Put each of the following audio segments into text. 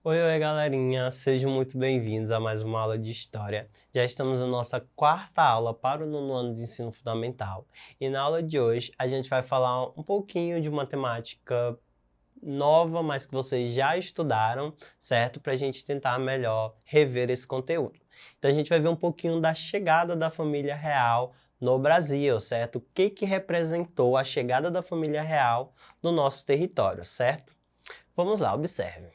Oi, galerinha, sejam muito bem-vindos a mais uma aula de História. Já estamos na nossa quarta aula para o nono ano de ensino fundamental. E na aula de hoje a gente vai falar um pouquinho de matemática nova, mas que vocês já estudaram, certo? Para a gente tentar melhor rever esse conteúdo. Então a gente vai ver um pouquinho da chegada da família real no Brasil, certo? O que representou a chegada da família real no nosso território, certo? Vamos lá, observe.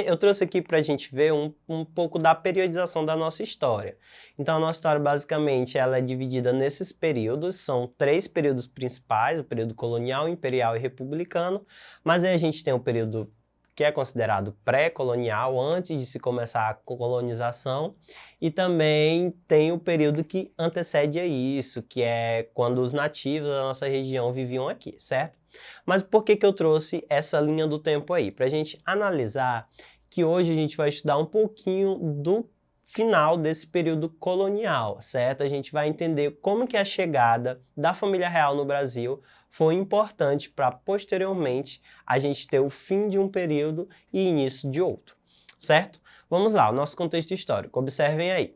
Eu trouxe aqui para a gente ver um pouco da periodização da nossa história. Então, a nossa história, basicamente, ela é dividida nesses períodos, são 3 períodos principais, o período colonial, imperial e republicano, mas aí a gente tem o período que é considerado pré-colonial, antes de se começar a colonização, e também tem o período que antecede a isso, que é quando os nativos da nossa região viviam aqui, certo? Mas por que eu trouxe essa linha do tempo aí? Para a gente analisar que hoje a gente vai estudar um pouquinho do final desse período colonial, certo? A gente vai entender como que a chegada da família real no Brasil foi importante para posteriormente a gente ter o fim de um período e início de outro, certo? Vamos lá, o nosso contexto histórico, observem aí.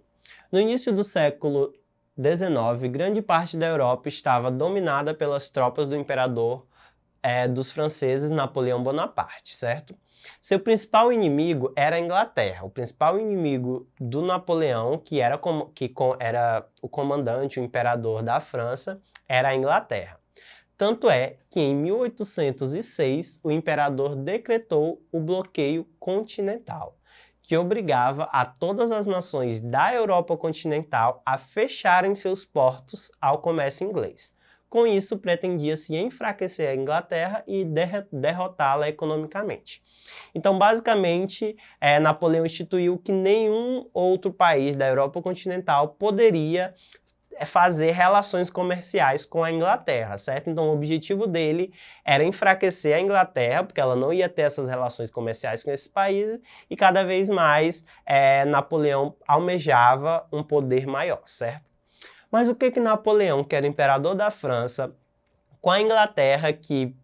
No início do século XIX, grande parte da Europa estava dominada pelas tropas do imperador dos franceses Napoleão Bonaparte, certo? Seu principal inimigo era a Inglaterra. O principal inimigo do Napoleão, que era o comandante, o imperador da França, era a Inglaterra. Tanto é que em 1806 o imperador decretou o bloqueio continental, que obrigava a todas as nações da Europa continental a fecharem seus portos ao comércio inglês. Com isso, pretendia-se enfraquecer a Inglaterra e derrotá-la economicamente. Então, basicamente, Napoleão instituiu que nenhum outro país da Europa continental poderia fazer relações comerciais com a Inglaterra, certo? Então, o objetivo dele era enfraquecer a Inglaterra, porque ela não ia ter essas relações comerciais com esses países, e cada vez mais Napoleão almejava um poder maior, certo? Mas o que Napoleão, que era imperador da França, com a Inglaterra, que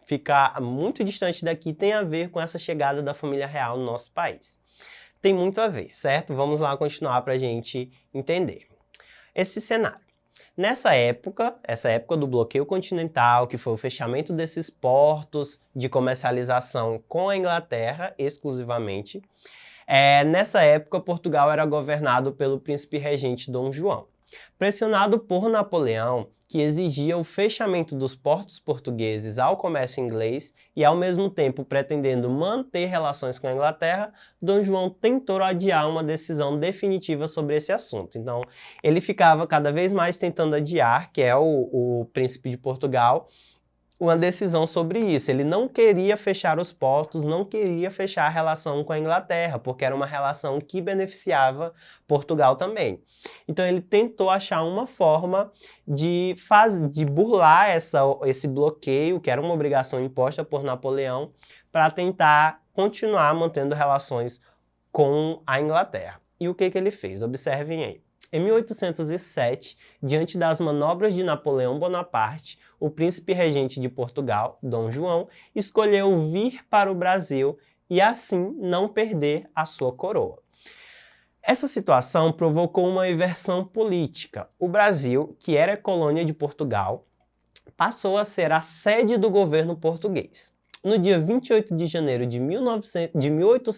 fica muito distante daqui, tem a ver com essa chegada da família real no nosso país? Tem muito a ver, certo? Vamos lá continuar para a gente entender esse cenário. Essa época do bloqueio continental, que foi o fechamento desses portos de comercialização com a Inglaterra exclusivamente, nessa época Portugal era governado pelo príncipe regente Dom João. Pressionado por Napoleão, que exigia o fechamento dos portos portugueses ao comércio inglês e, ao mesmo tempo, pretendendo manter relações com a Inglaterra, Dom João tentou adiar uma decisão definitiva sobre esse assunto. Então, ele ficava cada vez mais tentando adiar, que é o príncipe de Portugal, uma decisão sobre isso. Ele não queria fechar os portos, não queria fechar a relação com a Inglaterra, porque era uma relação que beneficiava Portugal também. Então ele tentou achar uma forma de burlar esse bloqueio, que era uma obrigação imposta por Napoleão, para tentar continuar mantendo relações com a Inglaterra. E o que ele fez? Observem aí. Em 1807, diante das manobras de Napoleão Bonaparte, o príncipe regente de Portugal, Dom João, escolheu vir para o Brasil e assim não perder a sua coroa. Essa situação provocou uma inversão política. O Brasil, que era colônia de Portugal, passou a ser a sede do governo português. No dia 28 de janeiro de 1808,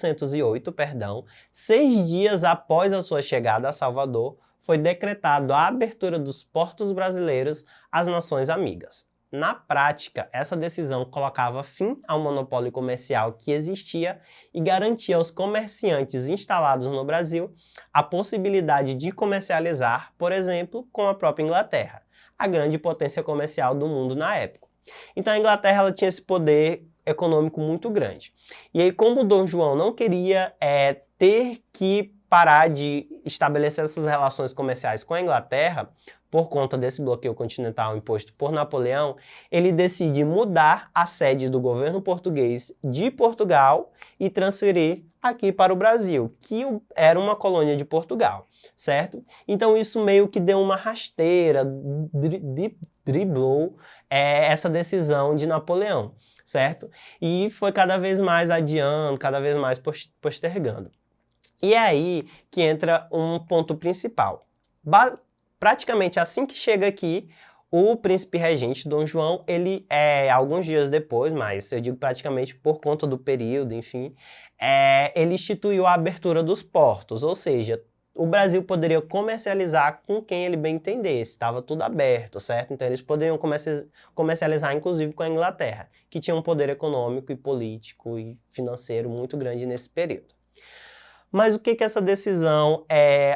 6 dias após a sua chegada a Salvador, foi decretado a abertura dos portos brasileiros às nações amigas. Na prática, essa decisão colocava fim ao monopólio comercial que existia e garantia aos comerciantes instalados no Brasil a possibilidade de comercializar, por exemplo, com a própria Inglaterra, a grande potência comercial do mundo na época. Então a Inglaterra ela tinha esse poder econômico muito grande. E aí, como o Dom João não queria ter que parar de estabelecer essas relações comerciais com a Inglaterra, por conta desse bloqueio continental imposto por Napoleão, ele decide mudar a sede do governo português de Portugal e transferir aqui para o Brasil, que era uma colônia de Portugal, certo? Então isso meio que deu uma rasteira, driblou essa decisão de Napoleão, certo? E foi cada vez mais adiando, cada vez mais postergando. E é aí que entra um ponto principal. Praticamente assim que chega aqui, o príncipe regente Dom João, ele alguns dias depois, mas eu digo praticamente por conta do período, enfim, ele instituiu a abertura dos portos, ou seja, o Brasil poderia comercializar com quem ele bem entendesse, estava tudo aberto, certo? Então eles poderiam comercializar inclusive com a Inglaterra, que tinha um poder econômico e político e financeiro muito grande nesse período. Mas o que essa decisão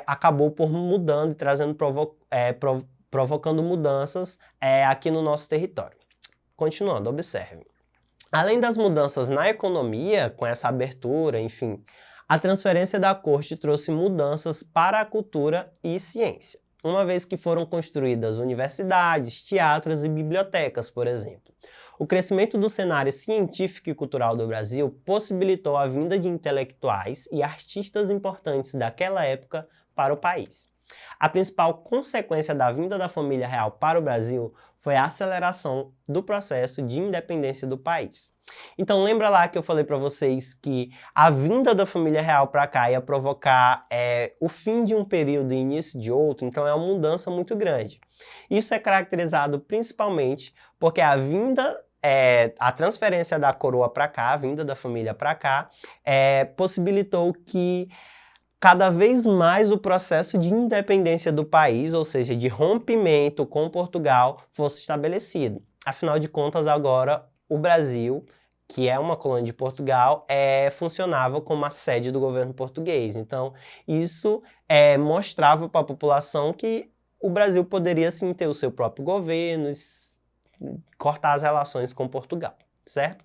acabou por mudando e trazendo, provocando mudanças aqui no nosso território? Continuando, observe. Além das mudanças na economia, com essa abertura, enfim, a transferência da corte trouxe mudanças para a cultura e ciência, uma vez que foram construídas universidades, teatros e bibliotecas, por exemplo. O crescimento do cenário científico e cultural do Brasil possibilitou a vinda de intelectuais e artistas importantes daquela época para o país. A principal consequência da vinda da família real para o Brasil foi a aceleração do processo de independência do país. Então lembra lá que eu falei para vocês que a vinda da família real para cá ia provocar o fim de um período e início de outro, então é uma mudança muito grande. Isso é caracterizado principalmente porque a transferência da coroa para cá, a vinda da família para cá, possibilitou que cada vez mais o processo de independência do país, ou seja, de rompimento com Portugal, fosse estabelecido. Afinal de contas, agora o Brasil, que é uma colônia de Portugal, funcionava como a sede do governo português. Então, isso mostrava para a população que o Brasil poderia sim ter o seu próprio governo, cortar as relações com Portugal, certo?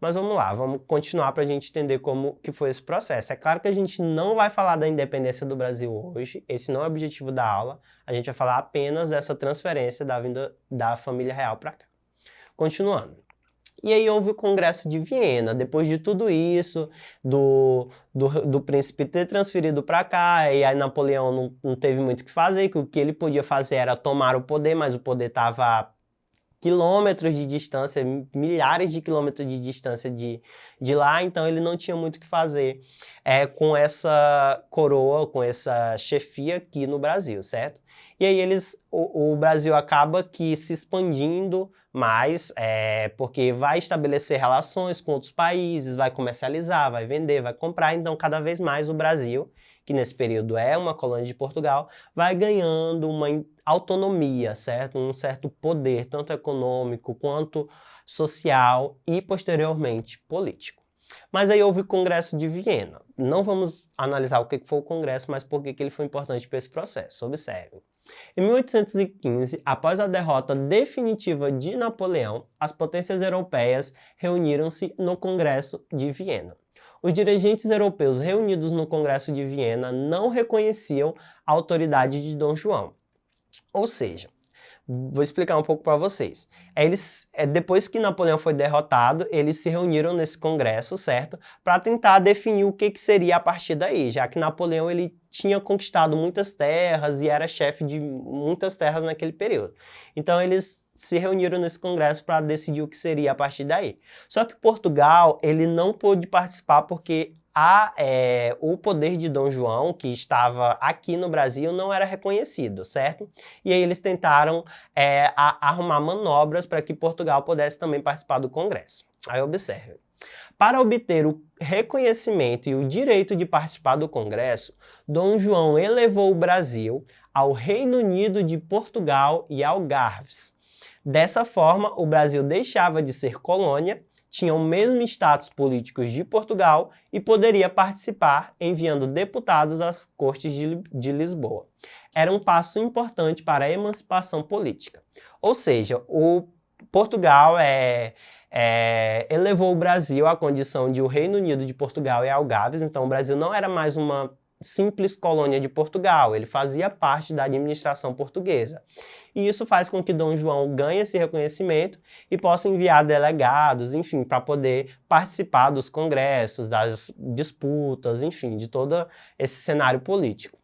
Mas vamos lá, vamos continuar para a gente entender como que foi esse processo. É claro que a gente não vai falar da independência do Brasil hoje, esse não é o objetivo da aula, a gente vai falar apenas dessa transferência da vinda da família real para cá. Continuando. E aí houve o Congresso de Viena. Depois de tudo isso, do príncipe ter transferido para cá, e aí Napoleão não teve muito o que fazer, que o que ele podia fazer era tomar o poder, mas o poder estava quilômetros de distância, milhares de quilômetros de distância de lá, então ele não tinha muito o que fazer com essa coroa, com essa chefia aqui no Brasil, certo? E aí o Brasil acaba que se expandindo mais, porque vai estabelecer relações com outros países, vai comercializar, vai vender, vai comprar, então cada vez mais o Brasil, que nesse período é uma colônia de Portugal, vai ganhando uma autonomia, certo? Um certo poder, tanto econômico quanto social e, posteriormente, político. Mas aí houve o Congresso de Viena. Não vamos analisar o que foi o Congresso, mas por que ele foi importante para esse processo. Observe. Em 1815, após a derrota definitiva de Napoleão, as potências europeias reuniram-se no Congresso de Viena. Os dirigentes europeus reunidos no Congresso de Viena não reconheciam a autoridade de Dom João. Ou seja, vou explicar um pouco para vocês. Depois que Napoleão foi derrotado, eles se reuniram nesse congresso, certo? Para tentar definir o que seria a partir daí, já que Napoleão ele tinha conquistado muitas terras e era chefe de muitas terras naquele período. Então eles se reuniram nesse congresso para decidir o que seria a partir daí. Só que Portugal ele não pôde participar porque o poder de Dom João, que estava aqui no Brasil, não era reconhecido, certo? E aí eles tentaram arrumar manobras para que Portugal pudesse também participar do Congresso. Aí observe. Para obter o reconhecimento e o direito de participar do Congresso, Dom João elevou o Brasil ao Reino Unido de Portugal e Algarves. Dessa forma, o Brasil deixava de ser colônia, tinha o mesmo status político de Portugal e poderia participar enviando deputados às cortes de Lisboa. Era um passo importante para a emancipação política. Ou seja, o Portugal elevou o Brasil à condição de o Reino Unido de Portugal e Algarves, então o Brasil não era mais uma simples colônia de Portugal, ele fazia parte da administração portuguesa. E isso faz com que Dom João ganhe esse reconhecimento e possa enviar delegados, enfim, para poder participar dos congressos, das disputas, enfim, de todo esse cenário político.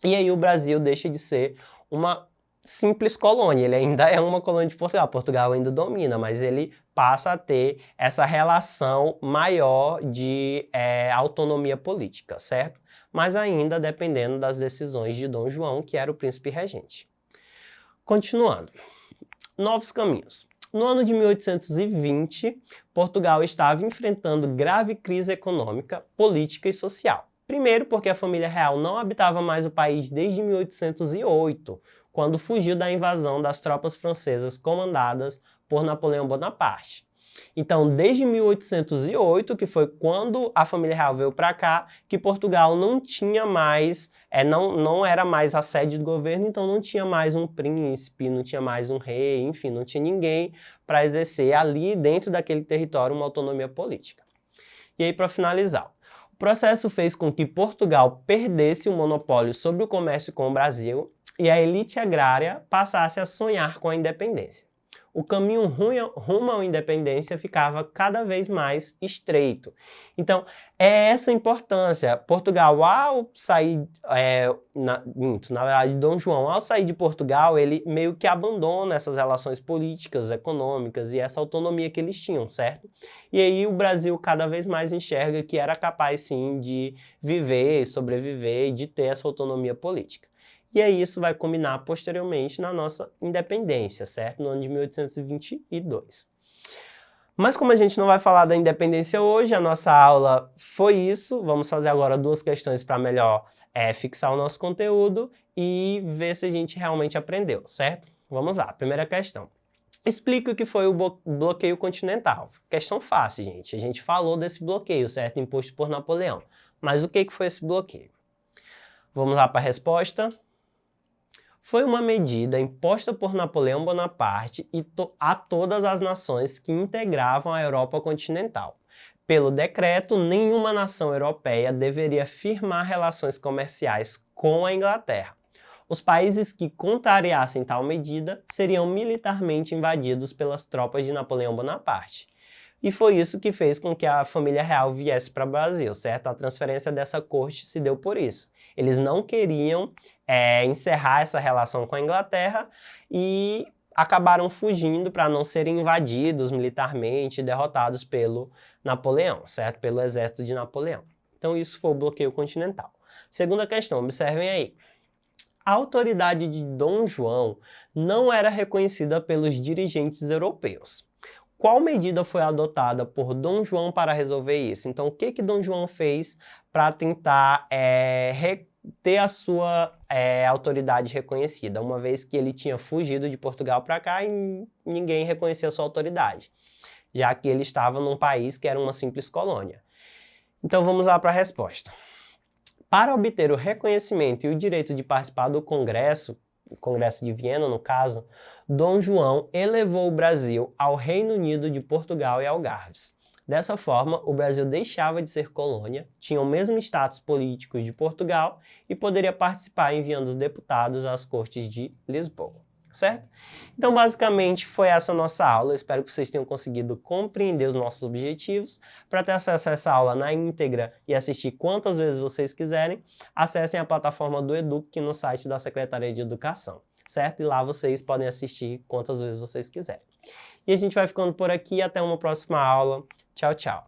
E aí o Brasil deixa de ser uma simples colônia, ele ainda é uma colônia de Portugal, Portugal ainda domina, mas ele passa a ter essa relação maior de autonomia política, certo? Mas ainda dependendo das decisões de Dom João, que era o príncipe regente. Continuando, novos caminhos. No ano de 1820, Portugal estava enfrentando grave crise econômica, política e social. Primeiro, porque a família real não habitava mais o país desde 1808, quando fugiu da invasão das tropas francesas comandadas por Napoleão Bonaparte. Então, desde 1808, que foi quando a família real veio para cá, que Portugal não tinha mais, não era mais a sede do governo, então não tinha mais um príncipe, não tinha mais um rei, enfim, não tinha ninguém para exercer ali dentro daquele território uma autonomia política. E aí, para finalizar, o processo fez com que Portugal perdesse o monopólio sobre o comércio com o Brasil e a elite agrária passasse a sonhar com a independência. O caminho rumo à independência ficava cada vez mais estreito. Então, é essa a importância. Portugal, ao sair, na verdade, Dom João, ao sair de Portugal, ele meio que abandona essas relações políticas, econômicas e essa autonomia que eles tinham, certo? E aí o Brasil cada vez mais enxerga que era capaz, sim, de viver, sobreviver e de ter essa autonomia política. E aí isso vai culminar posteriormente na nossa independência, certo? No ano de 1822. Mas como a gente não vai falar da independência hoje, a nossa aula foi isso. Vamos fazer agora duas questões para melhor fixar o nosso conteúdo e ver se a gente realmente aprendeu, certo? Vamos lá, primeira questão. Explique o que foi o bloqueio continental. Questão fácil, gente. A gente falou desse bloqueio, certo? Imposto por Napoleão. Mas o que foi esse bloqueio? Vamos lá para a resposta. Foi uma medida imposta por Napoleão Bonaparte a todas as nações que integravam a Europa continental. Pelo decreto, nenhuma nação europeia deveria firmar relações comerciais com a Inglaterra. Os países que contrariassem tal medida seriam militarmente invadidos pelas tropas de Napoleão Bonaparte. E foi isso que fez com que a família real viesse para o Brasil, certo? A transferência dessa corte se deu por isso. Eles não queriam encerrar essa relação com a Inglaterra e acabaram fugindo para não serem invadidos militarmente e derrotados pelo Napoleão, certo? Pelo exército de Napoleão. Então isso foi o bloqueio continental. Segunda questão, observem aí. A autoridade de Dom João não era reconhecida pelos dirigentes europeus. Qual medida foi adotada por Dom João para resolver isso? Então, o que Dom João fez para tentar ter a sua autoridade reconhecida, uma vez que ele tinha fugido de Portugal para cá e ninguém reconhecia a sua autoridade, já que ele estava num país que era uma simples colônia. Então, vamos lá para a resposta. Para obter o reconhecimento e o direito de participar do Congresso, o Congresso de Viena, no caso, Dom João elevou o Brasil ao Reino Unido de Portugal e Algarves. Dessa forma, o Brasil deixava de ser colônia, tinha o mesmo status político de Portugal e poderia participar enviando os deputados às cortes de Lisboa, certo? Então, basicamente, foi essa nossa aula. Eu espero que vocês tenham conseguido compreender os nossos objetivos. Para ter acesso a essa aula na íntegra e assistir quantas vezes vocês quiserem, acessem a plataforma do Eduque no site da Secretaria de Educação, certo? E lá vocês podem assistir quantas vezes vocês quiserem. E a gente vai ficando por aqui. Até uma próxima aula. Tchau, tchau.